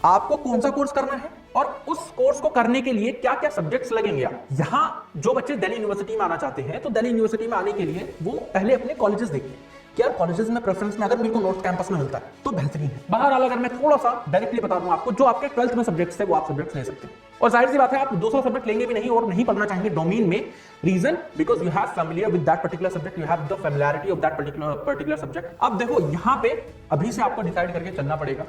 आपको कौन सा कोर्स करना है और उस कोर्स को करने के लिए क्या क्या सब्जेक्ट्स लगेंगे। यहाँ जो बच्चे दिल्ली यूनिवर्सिटी में आना चाहते हैं तो दिल्ली यूनिवर्सिटी में आने के लिए वो पहले अपने कॉलेजेस देखते हैं कि यार कॉलेजेस में प्रेफरेंस में अगर मेरे को नॉर्थ कैंपस में मिलता है तो बेहतरीन है। बहरहाल अगर मैं थोड़ा सा डायरेक्टली बता दूं आपको, जो आपके 12th में सब्जेक्ट्स थे वो आप सब्जेक्ट्स ले सकते हैं। और जाहिर सी बात है आप दूसरा सब्जेक्ट लेंगे भी नहीं और नहीं पढ़ना चाहेंगे डोमेन में। Reason because you have familiar with that particular subject, you have the familiarity of that particular subject. अब देखो यहाँ पे अभी से आपको डिसाइड करके चलना पड़ेगा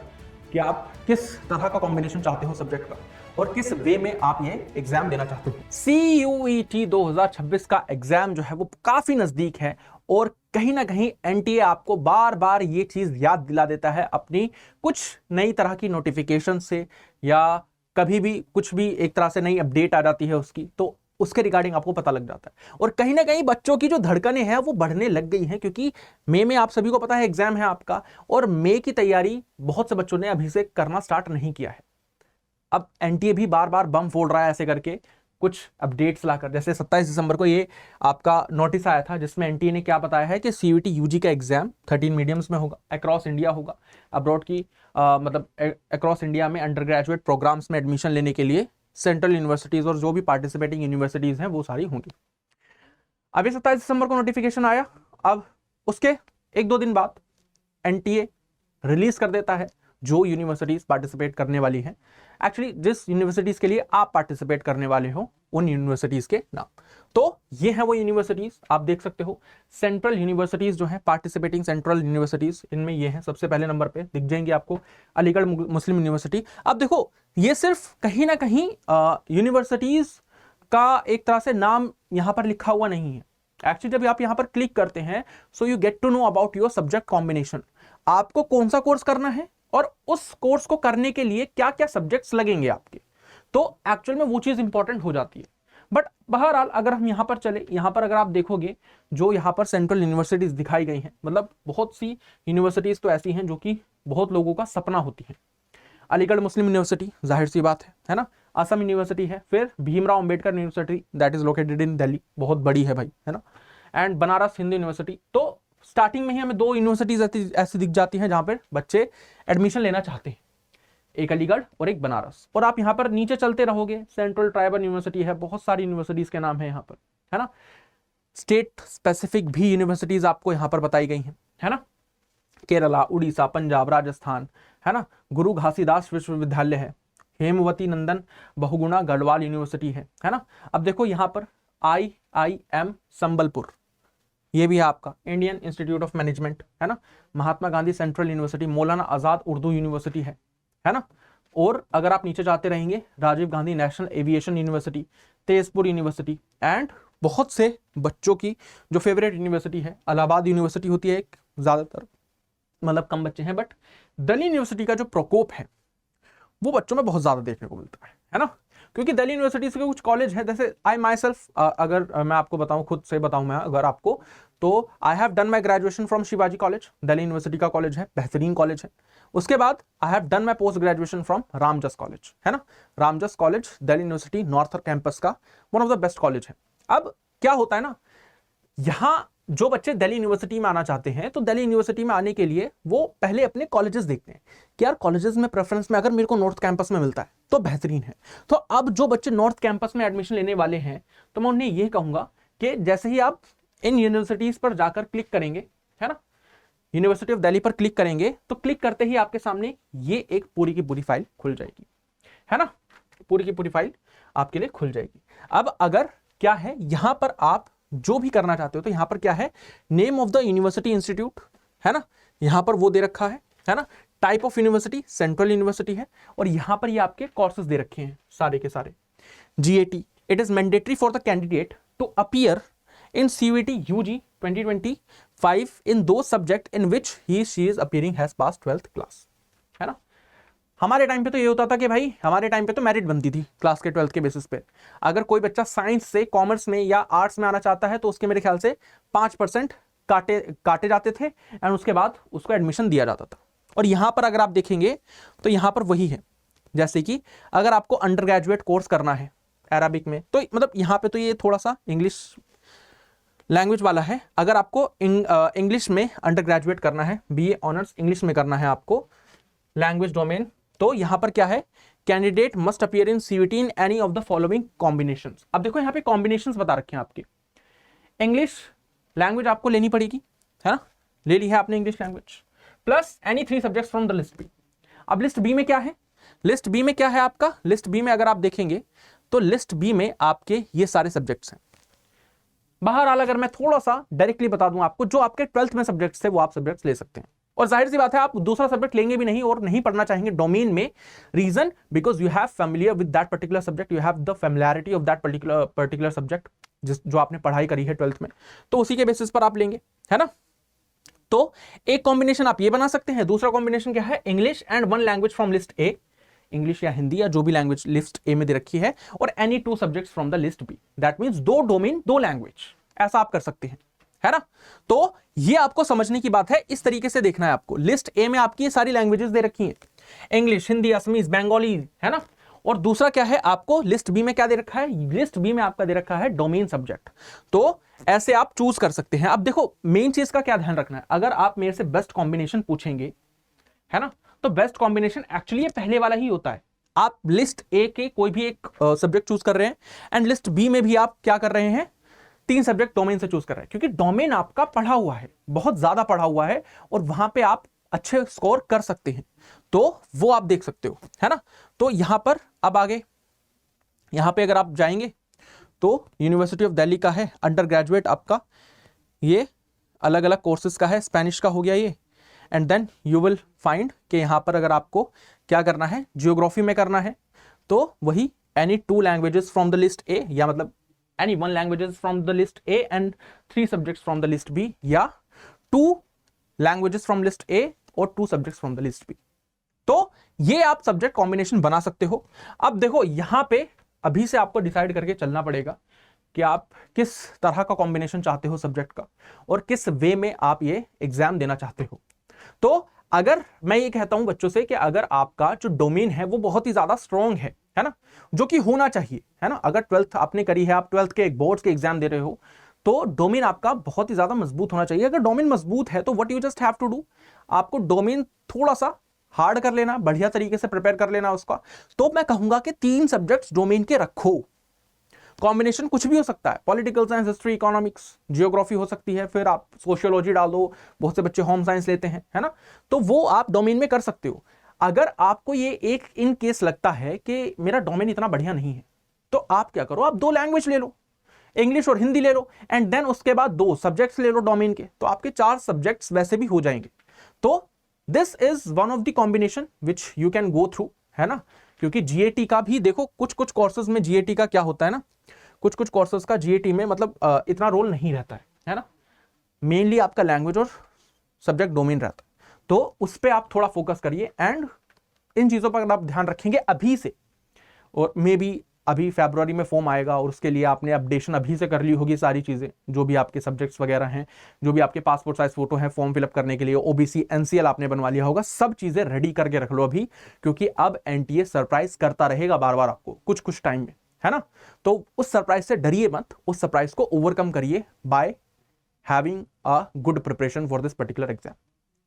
कि आप किस तरह का कॉम्बिनेशन चाहते हो सब्जेक्ट का और किस वे में आप ये एग्जाम देना चाहते हो। CUET 2026 का एग्जाम जो है वो काफी नजदीक है और कहीं ना कहीं NTA आपको बार बार ये चीज याद दिला देता है अपनी कुछ नई तरह की नोटिफिकेशन से, या कभी भी कुछ भी एक तरह से नई अपडेट आ जाती है उसकी, तो उसके रिगार्डिंग आपको पता लग जाता है। और कहीं ना कहीं बच्चों की जो धड़कनें हैं वो बढ़ने लग गई हैं, क्योंकि मई में आप सभी को पता है एग्जाम है आपका, और मई की तैयारी बहुत से बच्चों ने अभी से करना स्टार्ट नहीं किया है। अब NTA भी बार बार बम फोड़ रहा है ऐसे करके कुछ अपडेट्स लाकर। जैसे 27 दिसंबर को ये आपका नोटिस आया था जिसमें NTA ने क्या बताया है कि CUET UG का एग्जाम 13 मीडियम्स में होगा, अक्रॉस इंडिया होगा। अब्रॉड की मतलब अक्रॉस इंडिया में अंडर ग्रेजुएट प्रोग्राम्स में एडमिशन लेने के लिए सेंट्रल यूनिवर्सिटीज और जो भी पार्टिसिपेटिंग यूनिवर्सिटीज हैं वो सारी होंगी। अभी 27 दिसंबर को नोटिफिकेशन आया। अब उसके 1-2 दिन बाद NTA रिलीज कर देता है जो यूनिवर्सिटीज पार्टिसिपेट करने वाली हैं, एक्चुअली जिस यूनिवर्सिटीज के लिए आप पार्टिसिपेट करने वाले हो उन यूनिवर्सिटीज के नाम। तो ये है वो यूनिवर्सिटीज, आप देख सकते हो सेंट्रल यूनिवर्सिटीज जो है पार्टिसिपेटिंग सेंट्रल यूनिवर्सिटीज, इनमें ये है सबसे पहले नंबर पे दिख जाएंगे आपको अलीगढ़ मुस्लिम यूनिवर्सिटी। अब देखो ये सिर्फ कहीं ना कहीं यूनिवर्सिटीज का एक तरह से नाम यहां पर लिखा हुआ नहीं है। एक्चुअली जब आप यहां पर क्लिक करते हैं so you get to know about your subject combination, आपको कौन सा कोर्स करना है और उस कोर्स को करने के लिए क्या क्या सब्जेक्ट्स लगेंगे आपके, तो एक्चुअल में वो चीज इंपॉर्टेंट हो जाती है। बट बहरहाल अगर हम यहां पर चले, यहां पर अगर आप देखोगे जो यहां पर सेंट्रल यूनिवर्सिटीज दिखाई गई हैं, मतलब बहुत सी यूनिवर्सिटीज तो ऐसी हैं जो कि बहुत लोगों का सपना होती है। अलीगढ़ मुस्लिम यूनिवर्सिटी जाहिर सी बात है ना, असम यूनिवर्सिटी है, फिर Bhimrao Ambedkar university that is located in Delhi, बहुत बड़ी है भाई, है ना, एंड बनारस हिंदू यूनिवर्सिटी। तो स्टार्टिंग में ही हमें 2 यूनिवर्सिटीज ऐसी दिख जाती हैं जहां पर बच्चे एडमिशन लेना चाहते हैं, एक अलीगढ़ और एक बनारस। और आप यहां पर नीचे चलते रहोगे, सेंट्रल ट्राइबल यूनिवर्सिटी है, बहुत सारी यूनिवर्सिटीज के नाम है यहाँ पर, है ना। स्टेट स्पेसिफिक भी यूनिवर्सिटीज आपको यहां पर बताई गई हैं, है ना, केरला, उड़ीसा, पंजाब, राजस्थान, है ना, गुरु घासीदास विश्वविद्यालय है, हेमवती नंदन बहुगुणा गढ़वाल यूनिवर्सिटी है ना। अब देखो यहां पर IIM संबलपुर, ये भी है आपका इंडियन इंस्टीट्यूट ऑफ मैनेजमेंट, है ना, Mahatma Gandhi central university, Maulana Azad Urdu university है ना। और अगर आप नीचे जाते रहेंगे, Rajiv Gandhi National Aviation University, Tezpur University, and बहुत से बच्चों की जो फेवरेट यूनिवर्सिटी है इलाहाबाद यूनिवर्सिटी होती है एक, ज्यादातर मतलब कम बच्चे हैं, बट दिल्ली यूनिवर्सिटी का जो प्रकोप है वो बच्चों में बहुत ज्यादा देखने को मिलता है ना। क्योंकि दिल्ली यूनिवर्सिटी से कुछ कॉलेज है, जैसे आई माई सेल्फ अगर मैं आपको बताऊं, खुद से बताऊं मैं अगर आपको, तो I have done my graduation from Shivaji College, Delhi University का कॉलेज है, बेहतरीन कॉलेज है। उसके बाद I have done my post graduation from Ramjas College, है ना, Ramjas College Delhi University north campus का one of the best college है। अब क्या होता है ना, यहां जो बच्चे दिल्ली यूनिवर्सिटी में आना चाहते हैं तो दिल्ली यूनिवर्सिटी में आने के लिए वो पहले अपने कॉलेजेस देखते हैं कि यार कॉलेजेस में प्रेफरेंस में अगर मेरे को नॉर्थ कैंपस में मिलता है तो बेहतरीन है। तो अब जो बच्चे नॉर्थ कैंपस में एडमिशन लेने वाले हैं तो मैं उन्हें ये कहूंगा कि जैसे ही आप इन यूनिवर्सिटीज पर जाकर क्लिक करेंगे, है ना, यूनिवर्सिटी ऑफ दिल्ली पर क्लिक करेंगे तो क्लिक करते ही आपके सामने ये एक पूरी की पूरी फाइल खुल जाएगी, है ना, पूरी की पूरी फाइल आपके लिए खुल जाएगी। अब अगर क्या है यहां पर आप जो भी करना चाहते हो तो यहां पर क्या है, name of the university institute, है ना, यहां पर वो दे रखा है ना, type of university central university है, और यहां पर ये आपके कोर्सेज दे रखे हैं सारे के सारे। GAT, it is mandatory for the candidate to appear in CUET UG 2025 in दो subject in which he she is appearing has pass 12th class, है ना। हमारे टाइम पे तो ये होता था कि भाई हमारे टाइम पे तो मेरिट बनती थी क्लास के 12th के बेसिस पे। अगर कोई बच्चा साइंस से कॉमर्स में या आर्ट्स में आना चाहता है तो उसके मेरे ख्याल से 5% काटे जाते थे एंड उसके बाद उसको एडमिशन दिया जाता था। और यहां पर अगर आप देखेंगे तो यहां पर वही है, जैसे कि अगर आपको अंडर ग्रेजुएट कोर्स करना है अरबिक में, तो मतलब यहां पे तो ये थोड़ा सा इंग्लिश लैंग्वेज वाला है। अगर आपको इंग्लिश में अंडर ग्रेजुएट करना है, BA ऑनर्स इंग्लिश में करना है आपको, लैंग्वेज डोमेन तो यहां पर क्या है, candidate must appear in CUET in any of the following combinations. अब देखो यहां पे कॉम्बिनेशंस बता रखे हैं आपके, इंग्लिश लैंग्वेज आपको लेनी पड़ेगी, है ना, ले ली है आपने English language, plus any 3 subjects from the list B. अब लिस्ट बी में क्या है, लिस्ट बी में क्या है आपका, लिस्ट बी में अगर आप देखेंगे तो लिस्ट बी में आपके ये सारे सब्जेक्ट्स हैं। बहरहाल अगर मैं थोड़ा सा डायरेक्टली बता दूं आपको, जो आपके 12th में सब्जेक्ट्स थे वो आप सब्जेक्ट्स ले सकते हैं, और जाहिर सी बात है आप दूसरा सब्जेक्ट लेंगे भी नहीं और नहीं पढ़ना चाहेंगे डोमेन में। Reason, because you have familiar with that particular subject, you have the familiarity of that particular subject जो आपने पढ़ाई करी है 12th में, तो उसी के बेसिस पर आप लेंगे, है ना। तो एक कॉम्बिनेशन आप ये बना सकते हैं, दूसरा कॉम्बिनेशन क्या है, English and 1 language from list A, English या हिंदी या जो भी लैंग्वेज लिस्ट ए में दे रखी है, और any 2 subjects from the list B, that means 2 domain 2 language, ऐसा आप कर सकते हैं, है ना। तो ये आपको समझने की बात है, इस तरीके से देखना है आपको। लिस्ट ए में आपकी ये सारी लैंग्वेजेस दे रखी हैं, इंग्लिश, हिंदी, असमीज, बंगाली, है ना। और दूसरा क्या है, आपको लिस्ट बी में क्या दे रखा है, लिस्ट बी में आपका दे रखा है डोमेन सब्जेक्ट। तो ऐसे आप चूज कर सकते हैं। अब देखो मेन चीज का क्या ध्यान रखना है, अगर आप मेरे से बेस्ट कॉम्बिनेशन पूछेंगे, है ना, तो बेस्ट कॉम्बिनेशन एक्चुअली ये पहले वाला ही होता है। आप लिस्ट ए के कोई भी एक सब्जेक्ट चूज कर रहे हैं, एंड लिस्ट बी में भी आप क्या कर रहे हैं, 3 सब्जेक्ट डोमेन से चूज कर रहे हैं, क्योंकि डोमेन आपका पढ़ा हुआ है, बहुत ज्यादा पढ़ा हुआ है, और वहां पे आप अच्छे स्कोर कर सकते हैं, तो वो आप देख सकते हो, है ना। तो यहां पर अब आगे यहां पे अगर आप जाएंगे तो यूनिवर्सिटी ऑफ दिल्ली का है अंडर ग्रेजुएट, आपका ये अलग अलग कोर्सेज का है, स्पेनिश का हो गया ये, and then you will find कि यहां पर अगर आपको क्या करना है, जियोग्राफी में करना है तो वही any 2 languages from the list A, या मतलब any 1 languages from the list A and 3 subjects from the list B, या 2 लैंग्वेजेस फ्रॉम लिस्ट ए और 2 subjects from the list B. तो ये आप सब्जेक्ट कॉम्बिनेशन बना सकते हो। अब देखो यहां पे अभी से आपको डिसाइड करके चलना पड़ेगा कि आप किस तरह का कॉम्बिनेशन चाहते हो सब्जेक्ट का, और किस वे में आप ये एग्जाम देना चाहते हो। तो अगर मैं ये कहता हूं बच्चों से कि अगर आपका जो डोमेन है वो बहुत ही ज्यादा स्ट्रॉन्ग है ना, जो कि होना चाहिए, है ना, अगर 12th आपने करी है, आप 12th के एक बोर्ड्स के एग्जाम दे रहे हो, तो डोमेन आपका बहुत ही ज्यादा मजबूत होना चाहिए। अगर डोमेन मजबूत है तो what you just have to do, आपको डोमेन थोड़ा सा हार्ड कर लेना, बढ़िया तरीके से प्रिपेयर कर लेना उसका। तो मैं कहूंगा कि 3 सब्जेक्ट्स डोमेन के रखो, कॉम्बिनेशन कुछ भी हो सकता है, political science, history, economics, geography हो सकती है, फिर आप सोशियोलॉजी डाल दो, बहुत से बच्चे होम साइंस लेते हैं, है ना, तो वो आप डोमेन में कर सकते हो। अगर आपको ये एक इन केस लगता है कि मेरा डोमेन इतना बढ़िया नहीं है, तो आप क्या करो, आप 2 लैंग्वेज ले लो, इंग्लिश और हिंदी ले लो, एंड देन उसके बाद 2 सब्जेक्ट्स ले लो डोमेन के, तो आपके 4 सब्जेक्ट्स वैसे भी हो जाएंगे। तो this is one of the combination which you can go through, है ना, क्योंकि जीएटी का भी देखो कुछ कुछ कोर्सेज में जीएटी का क्या होता है ना, कुछ कुछ कोर्सेज का जीएटी में मतलब इतना रोल नहीं रहता है ना, मेनली आपका लैंग्वेज और सब्जेक्ट डोमेन रहता है। तो उस पर आप थोड़ा फोकस करिए, एंड इन चीजों पर आप ध्यान रखेंगे अभी से, और मे बी अभी फरवरी में फॉर्म आएगा और उसके लिए आपने अपडेशन अभी से कर ली होगी, सारी चीजें जो भी आपके सब्जेक्ट्स वगैरह हैं, जो भी आपके पासपोर्ट साइज फोटो है फॉर्म फिलअप करने के लिए, ओबीसी एनसीएल आपने बनवा लिया होगा, सब चीजें रेडी करके रख लो अभी, क्योंकि अब एनटीए सरप्राइज करता रहेगा बार बार आपको कुछ कुछ टाइम में, है ना। तो उस सरप्राइज से डरिए मत, उस सरप्राइज को ओवरकम करिए by having a good preparation for this particular exam,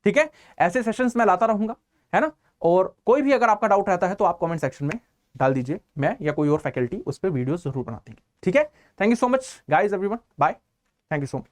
ठीक है। ऐसे सेशंस मैं लाता रहूंगा, है ना, और कोई भी अगर आपका डाउट रहता है तो आप कमेंट सेक्शन में डाल दीजिए, मैं या कोई और फैकल्टी उस पर वीडियो जरूर बना देंगे, ठीक है। Thank you so much guys everyone, bye, thank you so much.